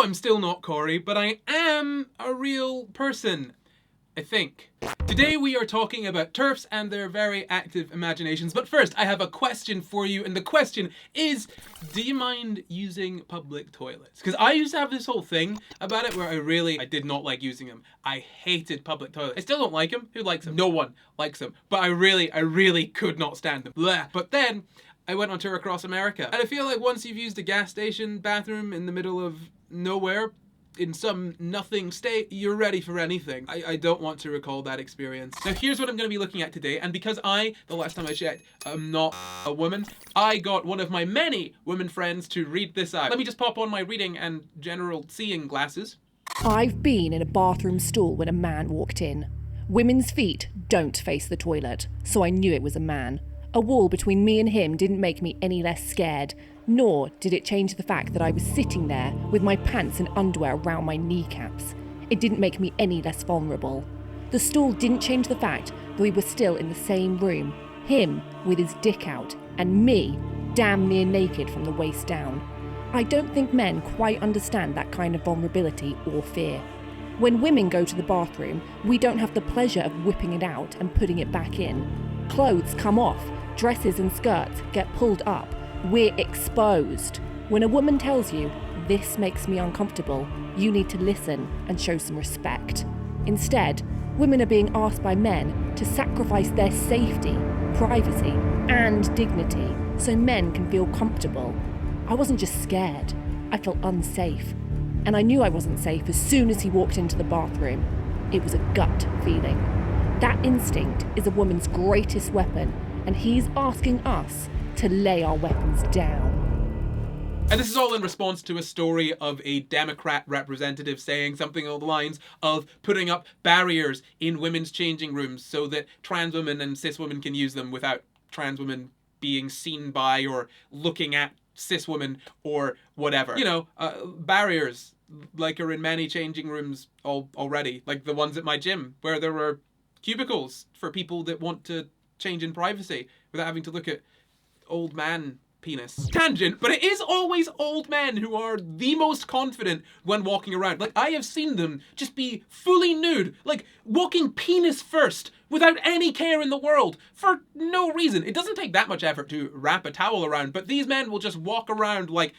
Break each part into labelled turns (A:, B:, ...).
A: I'm still not Corey, but I am a real person, I think. Today we are talking about TERFs and their very active imaginations, but first I have a question for you, and the question is, do you mind using public toilets? Because I used to have this whole thing about it where I did not like using them. I hated public toilets. I still don't like them. Who likes them? No one likes them. But I really could not stand them. Blech. But then I went on tour across America, and I feel like once you've used a gas station bathroom in the middle of nowhere, in some nothing state, you're ready for anything. I don't want to recall that experience. Now here's what I'm going to be looking at today, and because the last time I checked, I'm not a woman, I got one of my many women friends to read this out. Let me just pop on my reading and general seeing glasses.
B: I've been in a bathroom stall when a man walked in. Women's feet don't face the toilet, so I knew it was a man. A wall between me and him didn't make me any less scared, nor did it change the fact that I was sitting there with my pants and underwear around my kneecaps. It didn't make me any less vulnerable. The stall didn't change the fact that we were still in the same room, him with his dick out, and me damn near naked from the waist down. I don't think men quite understand that kind of vulnerability or fear. When women go to the bathroom, we don't have the pleasure of whipping it out and putting it back in. Clothes come off, dresses and skirts get pulled up. We're exposed. When a woman tells you, this makes me uncomfortable, you need to listen and show some respect. Instead, women are being asked by men to sacrifice their safety, privacy, and dignity so men can feel comfortable. I wasn't just scared, I felt unsafe. And I knew I wasn't safe as soon as he walked into the bathroom. It was a gut feeling. That instinct is a woman's greatest weapon, and he's asking us to lay our weapons down.
A: And this is all in response to a story of a Democrat representative saying something along the lines of putting up barriers in women's changing rooms so that trans women and cis women can use them without trans women being seen by or looking at cis women or whatever. You know, barriers like are in many changing rooms already, like the ones at my gym where there are cubicles for people that want to change in privacy without having to look at old man penis. Tangent, but it is always old men who are the most confident when walking around. Like, I have seen them just be fully nude, like walking penis first without any care in the world for no reason. It doesn't take that much effort to wrap a towel around, but these men will just walk around like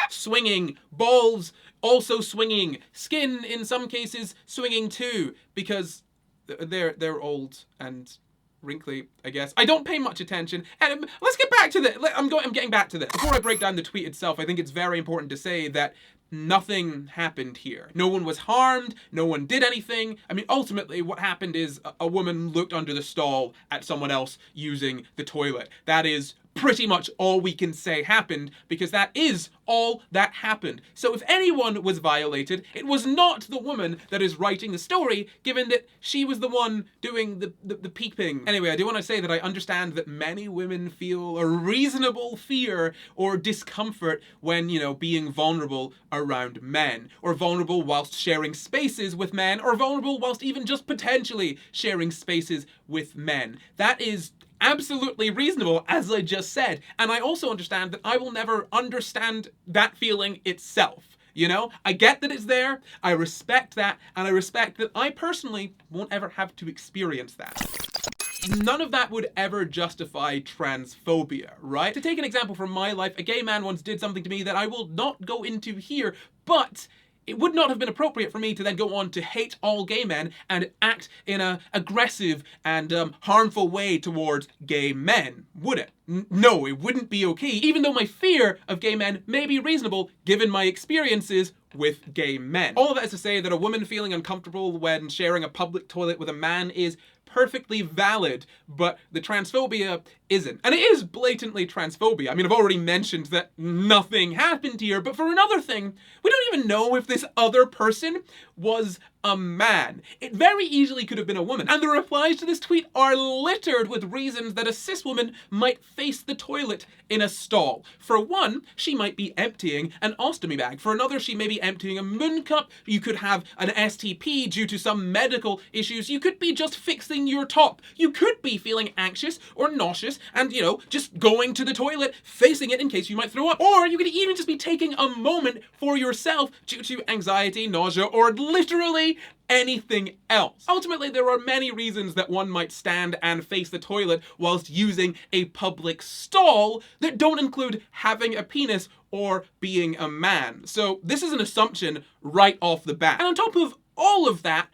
A: swinging, balls also swinging, skin in some cases swinging too, because they're old and wrinkly, I guess. I don't pay much attention. And let's get back to this. I'm getting back to this. Before I break down the tweet itself, I think it's very important to say that nothing happened here. No one was harmed. No one did anything. I mean, ultimately, what happened is a woman looked under the stall at someone else using the toilet. That is pretty much all we can say happened, because that is all that happened. So if anyone was violated, it was not the woman that is writing the story, given that she was the one doing the peeping. Anyway, I do want to say that I understand that many women feel a reasonable fear or discomfort when, you know, being vulnerable around men, or vulnerable whilst sharing spaces with men, or vulnerable whilst even just potentially sharing spaces with men. That is absolutely reasonable, as I just said. And I also understand that I will never understand that feeling itself. You know, I get that it's there, I respect that, and I respect that I personally won't ever have to experience that. None of that would ever justify transphobia, right? To take an example from my life, a gay man once did something to me that I will not go into here, but it would not have been appropriate for me to then go on to hate all gay men and act in an aggressive and harmful way towards gay men, would it? No, it wouldn't be okay, even though my fear of gay men may be reasonable given my experiences with gay men. All of that is to say that a woman feeling uncomfortable when sharing a public toilet with a man is perfectly valid, but the transphobia isn't. And it is blatantly transphobia. I mean, I've already mentioned that nothing happened here, but for another thing, we don't even know if this other person was a man. It very easily could have been a woman. And the replies to this tweet are littered with reasons that a cis woman might face the toilet in a stall. For one, she might be emptying an ostomy bag. For another, she may be emptying a moon cup, you could have an STP due to some medical issues, you could be just fixing your top, you could be feeling anxious or nauseous and, you know, just going to the toilet, facing it in case you might throw up. Or you could even just be taking a moment for yourself due to anxiety, nausea, or literally anything else. Ultimately, there are many reasons that one might stand and face the toilet whilst using a public stall that don't include having a penis or being a man. So this is an assumption right off the bat. And on top of all of that,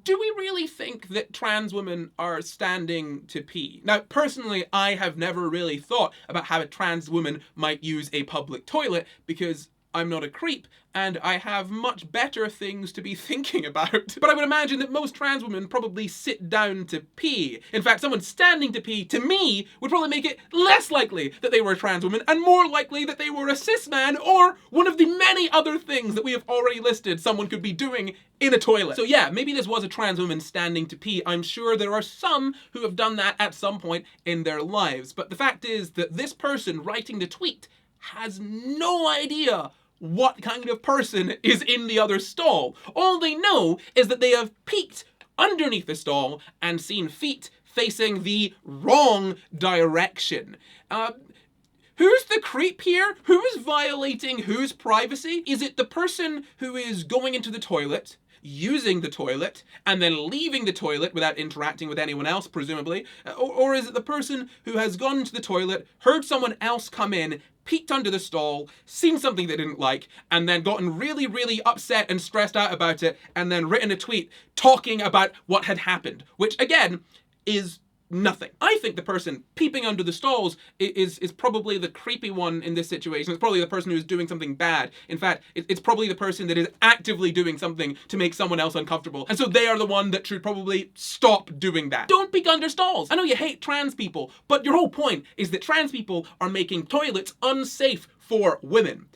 A: do we really think that trans women are standing to pee? Now, personally, I have never really thought about how a trans woman might use a public toilet because I'm not a creep, and I have much better things to be thinking about. But I would imagine that most trans women probably sit down to pee. In fact, someone standing to pee, to me, would probably make it less likely that they were a trans woman, and more likely that they were a cis man, or one of the many other things that we have already listed someone could be doing in a toilet. So yeah, maybe this was a trans woman standing to pee. I'm sure there are some who have done that at some point in their lives. But the fact is that this person writing the tweet has no idea what kind of person is in the other stall. All they know is that they have peeked underneath the stall and seen feet facing the wrong direction. Who's the creep here? Who is violating whose privacy? Is it the person who is going into the toilet, using the toilet, and then leaving the toilet without interacting with anyone else, presumably? Or is it the person who has gone to the toilet, heard someone else come in, peeked under the stall, seen something they didn't like, and then gotten really, really upset and stressed out about it, and then written a tweet talking about what had happened, which again is nothing. I think the person peeping under the stalls is probably the creepy one in this situation. It's probably the person who's doing something bad. In fact, it's probably the person that is actively doing something to make someone else uncomfortable. And so they are the one that should probably stop doing that. Don't peek under stalls. I know you hate trans people, but your whole point is that trans people are making toilets unsafe for women.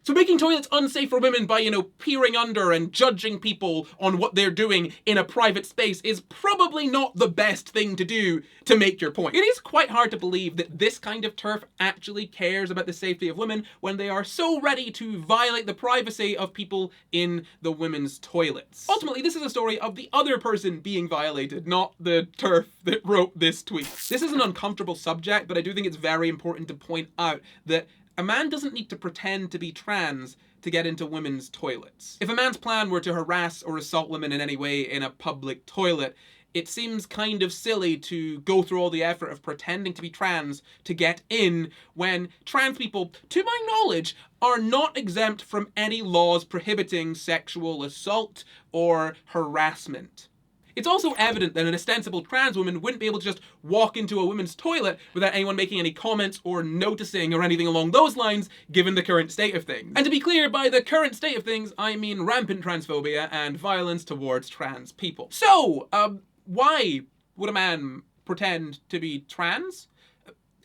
A: So making toilets unsafe for women by, peering under and judging people on what they're doing in a private space is probably not the best thing to do to make your point. It is quite hard to believe that this kind of TERF actually cares about the safety of women when they are so ready to violate the privacy of people in the women's toilets. Ultimately, this is a story of the other person being violated, not the TERF that wrote this tweet. This is an uncomfortable subject, but I do think it's very important to point out that a man doesn't need to pretend to be trans to get into women's toilets. If a man's plan were to harass or assault women in any way in a public toilet, it seems kind of silly to go through all the effort of pretending to be trans to get in when trans people, to my knowledge, are not exempt from any laws prohibiting sexual assault or harassment. It's also evident that an ostensible trans woman wouldn't be able to just walk into a women's toilet without anyone making any comments or noticing or anything along those lines, given the current state of things. And to be clear, by the current state of things, I mean rampant transphobia and violence towards trans people. So, why would a man pretend to be trans?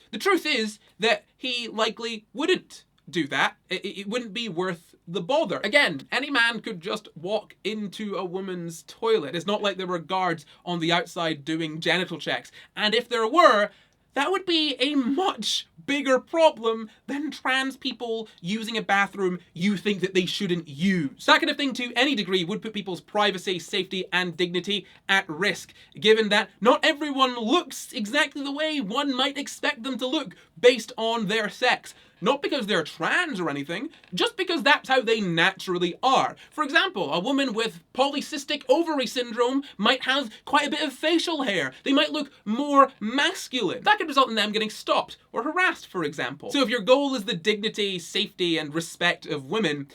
A: The truth is that he likely wouldn't do that. It wouldn't be worth the bother. Again, any man could just walk into a woman's toilet. It's not like there were guards on the outside doing genital checks. And if there were, that would be a much bigger problem than trans people using a bathroom you think that they shouldn't use. That kind of thing to any degree would put people's privacy, safety, and dignity at risk, given that not everyone looks exactly the way one might expect them to look based on their sex. Not because they're trans or anything, just because that's how they naturally are. For example, a woman with polycystic ovary syndrome might have quite a bit of facial hair. They might look more masculine. That could result in them getting stopped or harassed, for example. So if your goal is the dignity, safety, and respect of women,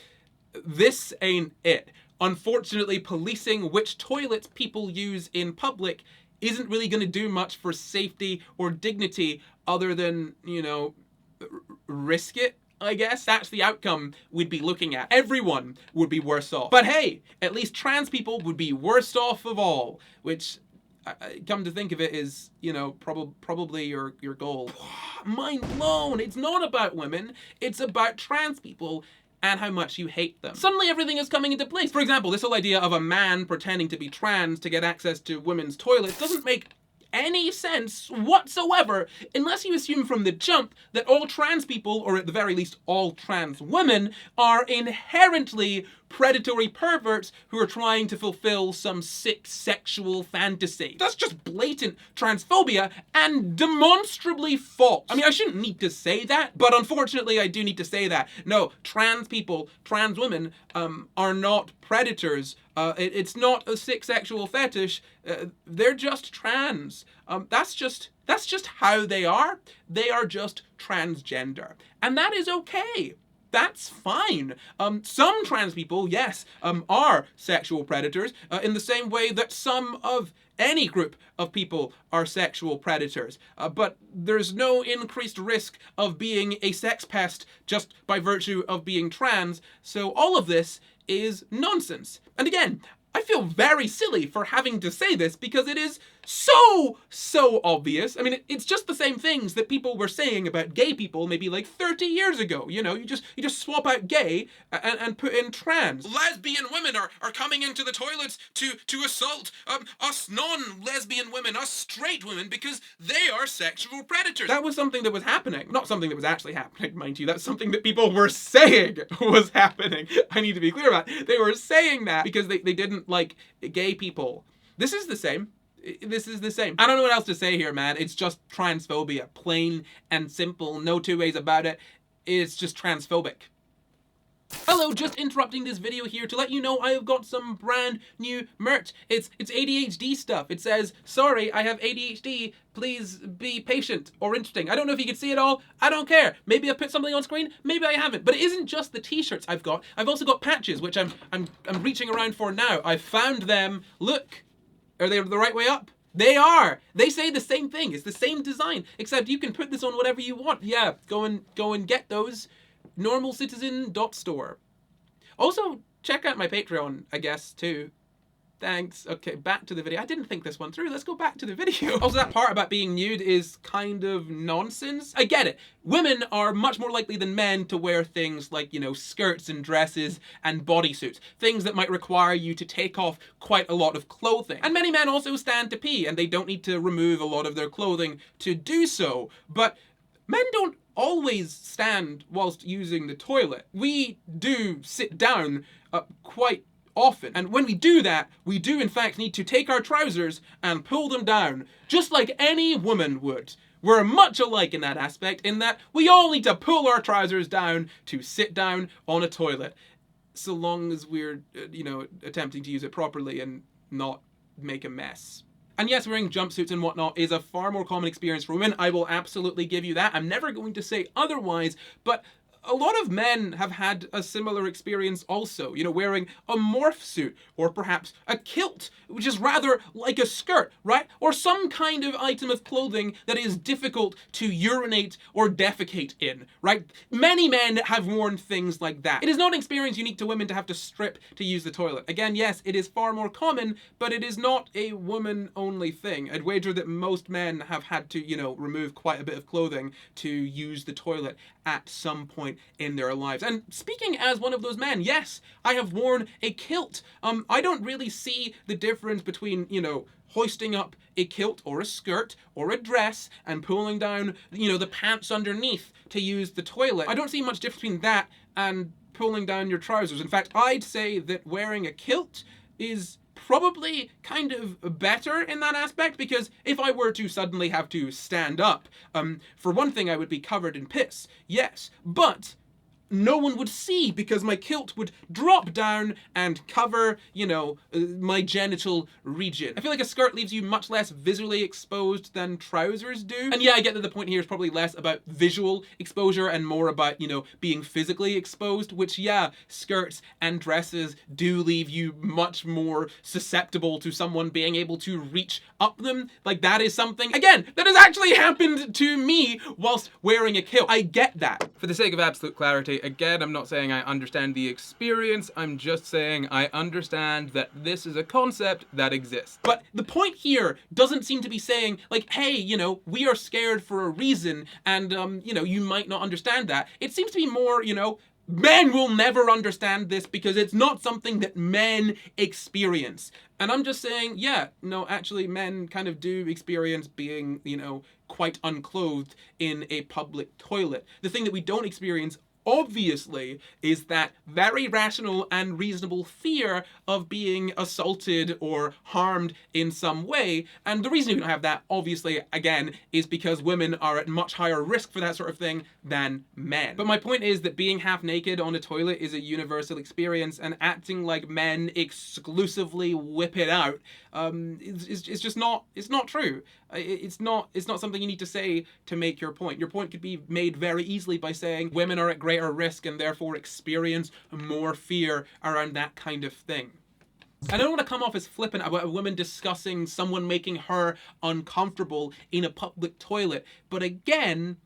A: this ain't it. Unfortunately, policing which toilets people use in public isn't really going to do much for safety or dignity other than, risk it, I guess. That's the outcome we'd be looking at. Everyone would be worse off. But hey, at least trans people would be worst off of all, which, come to think of it, is, probably your goal. Mind blown. It's not about women. It's about trans people and how much you hate them. Suddenly everything is coming into place. For example, this whole idea of a man pretending to be trans to get access to women's toilets doesn't make any sense whatsoever unless you assume from the jump that all trans people, or at the very least all trans women, are inherently predatory perverts who are trying to fulfill some sick sexual fantasy. That's just blatant transphobia and demonstrably false. I mean, I shouldn't need to say that, but unfortunately I do need to say that. No, trans people, trans women, are not predators. It's not a sick sexual fetish. They're just trans. That's just how they are. They are just transgender. And that is okay. That's fine. Some trans people, yes, are sexual predators in the same way that some of any group of people are sexual predators. But there's no increased risk of being a sex pest just by virtue of being trans. So all of this is nonsense. And again, I feel very silly for having to say this because it is so obvious. I mean, it's just the same things that people were saying about gay people maybe like 30 years ago. You know, you just swap out gay and put in trans. Lesbian women are coming into the toilets to assault us non-lesbian women, us straight women, because they are sexual predators. That was something that was happening. Not something that was actually happening, mind you. That's something that people were saying was happening. I need to be clear about it. They were saying that because they didn't like gay people. This is the same. This is the same. I don't know what else to say here, man. It's just transphobia. Plain and simple. No two ways about it. It's just transphobic. Hello, just interrupting this video here to let you know I have got some brand new merch. It's ADHD stuff. It says, sorry, I have ADHD. Please be patient or interesting. I don't know if you can see it all. I don't care. Maybe I put something on screen. Maybe I haven't. But it isn't just the t-shirts I've got. I've also got patches, which I'm reaching around for now. I found them. Look. Are they the right way up? They are. They say the same thing. It's the same design, except you can put this on whatever you want. Yeah, go and get those. Normalcitizen.store. Also, check out my Patreon, I guess, too. Thanks. Okay, back to the video. I didn't think this one through. Let's go back to the video. Also, that part about being nude is kind of nonsense. I get it. Women are much more likely than men to wear things like, you know, skirts and dresses and bodysuits. Things that might require you to take off quite a lot of clothing. And many men also stand to pee, and they don't need to remove a lot of their clothing to do so. But men don't always stand whilst using the toilet. We do sit down quite often. And when we do that, we do in fact need to take our trousers and pull them down, just like any woman would. We're much alike in that aspect, in that we all need to pull our trousers down to sit down on a toilet, so long as we're, you know, attempting to use it properly and not make a mess. And yes, wearing jumpsuits and whatnot is a far more common experience for women. I will absolutely give you that. I'm never going to say otherwise, but a lot of men have had a similar experience also, you know, wearing a morph suit or perhaps a kilt, which is rather like a skirt, right? Or some kind of item of clothing that is difficult to urinate or defecate in, right? Many men have worn things like that. It is not an experience unique to women to have to strip to use the toilet. Again, yes, it is far more common, but it is not a woman-only thing. I'd wager that most men have had to, you know, remove quite a bit of clothing to use the toilet at some point in their lives. And speaking as one of those men, yes, I have worn a kilt. I don't really see the difference between, you know, hoisting up a kilt or a skirt or a dress and pulling down, you know, the pants underneath to use the toilet. I don't see much difference between that and pulling down your trousers. In fact, I'd say that wearing a kilt is probably kind of better in that aspect, because if I were to suddenly have to stand up, for one thing, I would be covered in piss, yes, but no one would see because my kilt would drop down and cover, you know, my genital region. I feel like a skirt leaves you much less visually exposed than trousers do. And yeah, I get that the point here is probably less about visual exposure and more about, you know, being physically exposed, which, yeah, skirts and dresses do leave you much more susceptible to someone being able to reach up them. Like, that is something, again, that has actually happened to me whilst wearing a kilt. I get that. For the sake of absolute clarity, again, I'm not saying I understand the experience, I'm just saying I understand that this is a concept that exists. But the point here doesn't seem to be saying, like, hey, you know, we are scared for a reason, and, you know, you might not understand that. It seems to be more, you know, Men will never understand this because it's not something that men experience. And I'm just saying, yeah, no, actually men kind of do experience being, quite unclothed in a public toilet. The thing that we don't experience, obviously, is that very rational and reasonable fear of being assaulted or harmed in some way. And the reason we don't have that, obviously, again, is because women are at much higher risk for that sort of thing than men. But my point is that being half naked on a toilet is a universal experience, and acting like men exclusively whip it out is just not, it's not true. It's not something you need to say to make your point. Your point could be made very easily by saying women are at greater risk and therefore experience more fear around that kind of thing. I don't want to come off as flippant about a woman discussing someone making her uncomfortable in a public toilet, but again,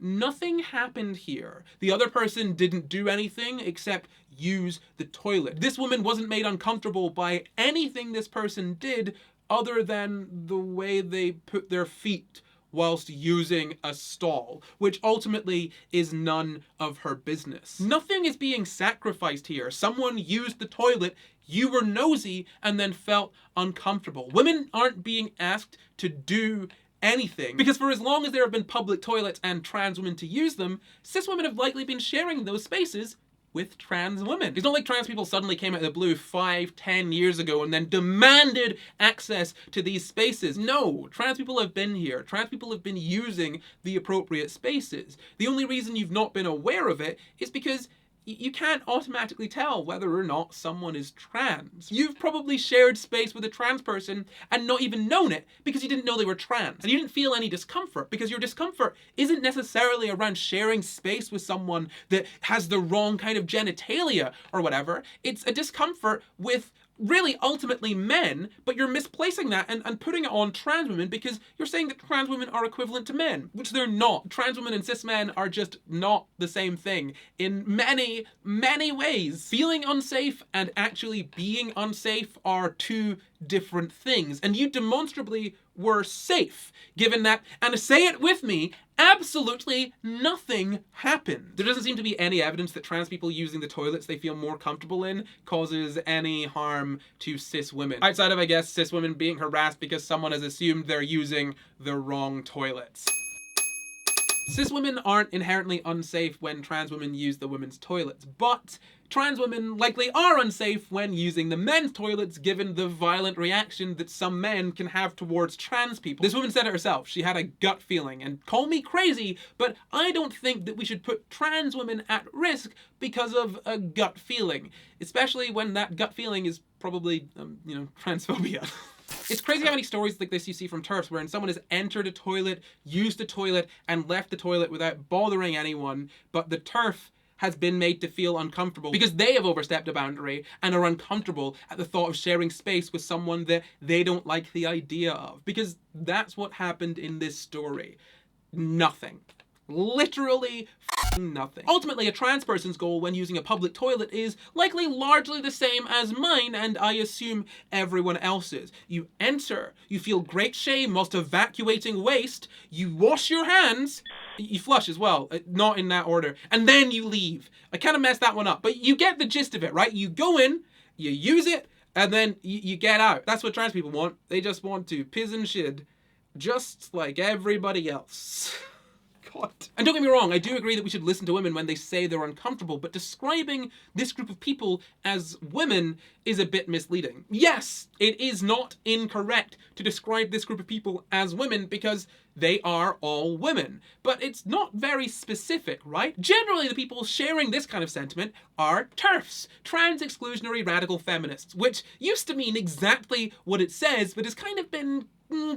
A: nothing happened here. The other person didn't do anything except use the toilet. This woman wasn't made uncomfortable by anything this person did other than the way they put their feet whilst using a stall, which ultimately is none of her business. Nothing is being sacrificed here. Someone used the toilet, you were nosy, and then felt uncomfortable. Women aren't being asked to do anything, because for as long as there have been public toilets and trans women to use them, cis women have likely been sharing those spaces with trans women. It's not like trans people suddenly came out of the blue 5-10 years ago and then demanded access to these spaces. No, trans people have been here. Trans people have been using the appropriate spaces. The only reason you've not been aware of it is because you can't automatically tell whether or not someone is trans. You've probably shared space with a trans person and not even known it because you didn't know they were trans. And you didn't feel any discomfort because your discomfort isn't necessarily around sharing space with someone that has the wrong kind of genitalia or whatever. It's a discomfort with really ultimately men, but you're misplacing that and putting it on trans women because you're saying that trans women are equivalent to men, which they're not. Trans women and cis men are just not the same thing in many, many ways. Feeling unsafe and actually being unsafe are two different things, and you demonstrably were safe, given that, and say it with me, absolutely nothing happened. There doesn't seem to be any evidence that trans people using the toilets they feel more comfortable in causes any harm to cis women. Outside of, I guess, cis women being harassed because someone has assumed they're using the wrong toilets. Cis women aren't inherently unsafe when trans women use the women's toilets, but trans women likely are unsafe when using the men's toilets given the violent reaction that some men can have towards trans people. This woman said it herself. She had a gut feeling, and call me crazy, but I don't think that we should put trans women at risk because of a gut feeling, especially when that gut feeling is probably, transphobia. It's crazy how many stories like this you see from TERFs wherein someone has entered a toilet, used a toilet, and left the toilet without bothering anyone, but the TERF has been made to feel uncomfortable because they have overstepped a boundary and are uncomfortable at the thought of sharing space with someone that they don't like the idea of. Because that's what happened in this story. Nothing. Literally nothing. Ultimately, a trans person's goal when using a public toilet is likely largely the same as mine, and I assume everyone else's. You enter, you feel great shame whilst evacuating waste, you wash your hands, you flush as well, not in that order, and then you leave. I kind of messed that one up, but you get the gist of it, right? You go in, you use it, and then you get out. That's what trans people want. They just want to piss and shit, just like everybody else. God. And don't get me wrong, I do agree that we should listen to women when they say they're uncomfortable, but describing this group of people as women is a bit misleading. Yes, it is not incorrect to describe this group of people as women because they are all women, but it's not very specific, right? Generally, the people sharing this kind of sentiment are TERFs, trans exclusionary radical feminists, which used to mean exactly what it says, but has kind of been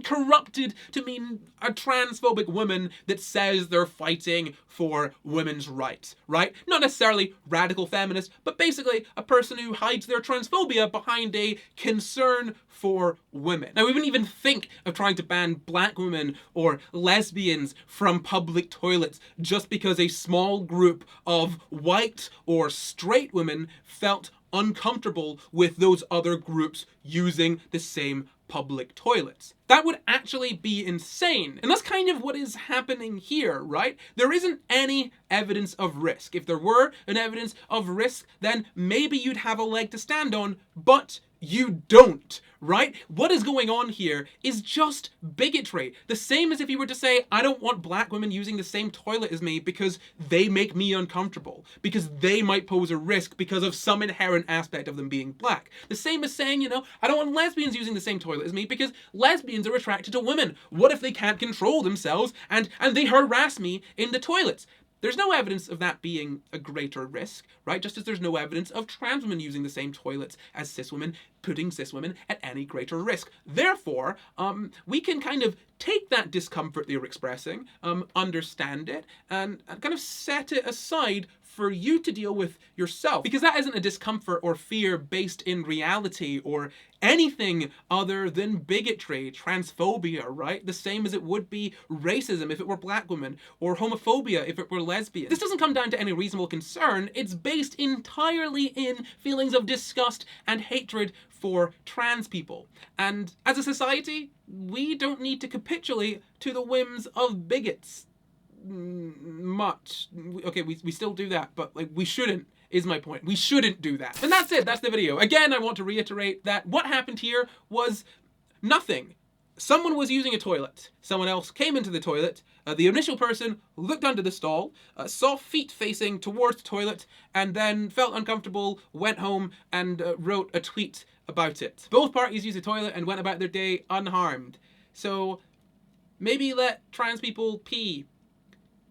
A: corrupted to mean a transphobic woman that says they're fighting for women's rights, right? Not necessarily radical feminist, but basically a person who hides their transphobia behind a concern for women. Now, we wouldn't even think of trying to ban black women or lesbians from public toilets just because a small group of white or straight women felt uncomfortable with those other groups using the same public toilets. That would actually be insane. And that's kind of what is happening here, right? There isn't any evidence of risk. If there were an evidence of risk, then maybe you'd have a leg to stand on, but you don't, right? What is going on here is just bigotry. The same as if you were to say, I don't want black women using the same toilet as me because they make me uncomfortable, because they might pose a risk because of some inherent aspect of them being black. The same as saying, you know, I don't want lesbians using the same toilet as me because lesbians are attracted to women. What if they can't control themselves and they harass me in the toilets? There's no evidence of that being a greater risk, right? Just as there's no evidence of trans women using the same toilets as cis women, putting cis women at any greater risk. Therefore, we can kind of take that discomfort that you're expressing, understand it, and kind of set it aside for you to deal with yourself. Because that isn't a discomfort or fear based in reality or anything other than bigotry, transphobia, right? The same as it would be racism if it were black women, or homophobia if it were lesbian. This doesn't come down to any reasonable concern. It's based entirely in feelings of disgust and hatred for trans people. And as a society, we don't need to capitulate to the whims of bigots. Much. Okay, we still do that, but like we shouldn't, is my point. We shouldn't do that. And that's it, that's the video. Again, I want to reiterate that what happened here was nothing. Someone was using a toilet. Someone else came into the toilet. The initial person looked under the stall, saw feet facing towards the toilet, and then felt uncomfortable, went home, and wrote a tweet about it. Both parties used the toilet and went about their day unharmed. So maybe let trans people pee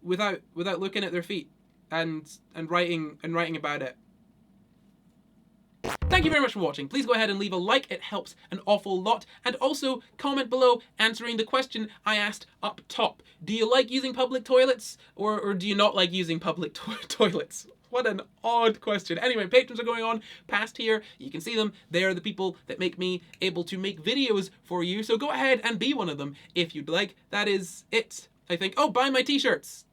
A: without looking at their feet and writing about it. Thank you very much for watching. Please go ahead and leave a like, it helps an awful lot. And also comment below answering the question I asked up top. Do you like using public toilets or do you not like using public toilets? What an odd question. Anyway, patrons are going on past here. You can see them. They are the people that make me able to make videos for you. So go ahead and be one of them if you'd like. That is it, I think. Oh, buy my t-shirts.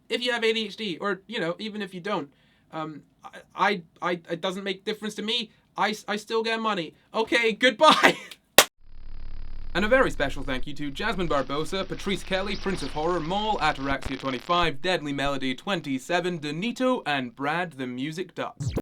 A: If you have ADHD, or, you know, even if you don't. It doesn't make difference to me. I still get money. Okay, goodbye. And a very special thank you to Jasmine Barbosa, Patrice Kelly, Prince of Horror, Maul, Ataraxia 25, Deadly Melody 27, Donito, and Brad the Music Duck.